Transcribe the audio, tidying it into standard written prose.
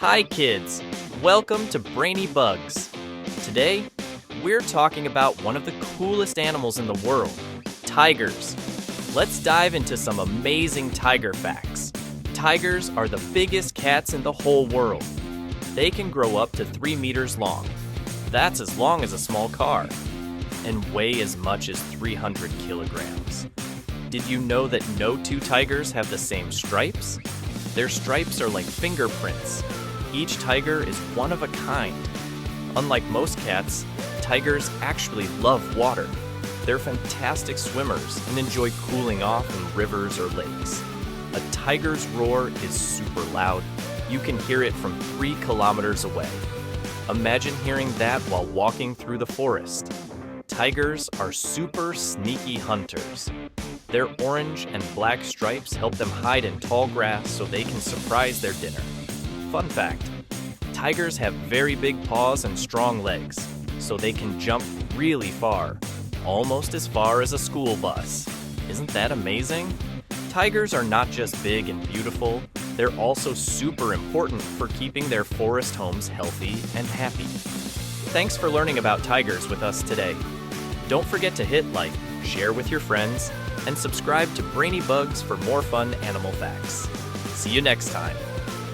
Hi kids, welcome to Brainy Bugs. Today, we're talking about one of the coolest animals in the world, tigers. Let's dive into some amazing tiger facts. Tigers are the biggest cats in the whole world. They can grow up to 3 meters long. That's as long as a small car, and weigh as much as 300 kilograms. Did you know that no two tigers have the same stripes? Their stripes are like fingerprints. Each tiger is one of a kind. Unlike most cats, tigers actually love water. They're fantastic swimmers and enjoy cooling off in rivers or lakes. A tiger's roar is super loud. You can hear it from 3 kilometers away. Imagine hearing that while walking through the forest. Tigers are super sneaky hunters. Their orange and black stripes help them hide in tall grass so they can surprise their dinner. Fun fact, tigers have very big paws and strong legs, so they can jump really far, almost as far as a school bus. Isn't that amazing? Tigers are not just big and beautiful, they're also super important for keeping their forest homes healthy and happy. Thanks for learning about tigers with us today. Don't forget to hit like, share with your friends, and subscribe to Brainy Bugs for more fun animal facts. See you next time.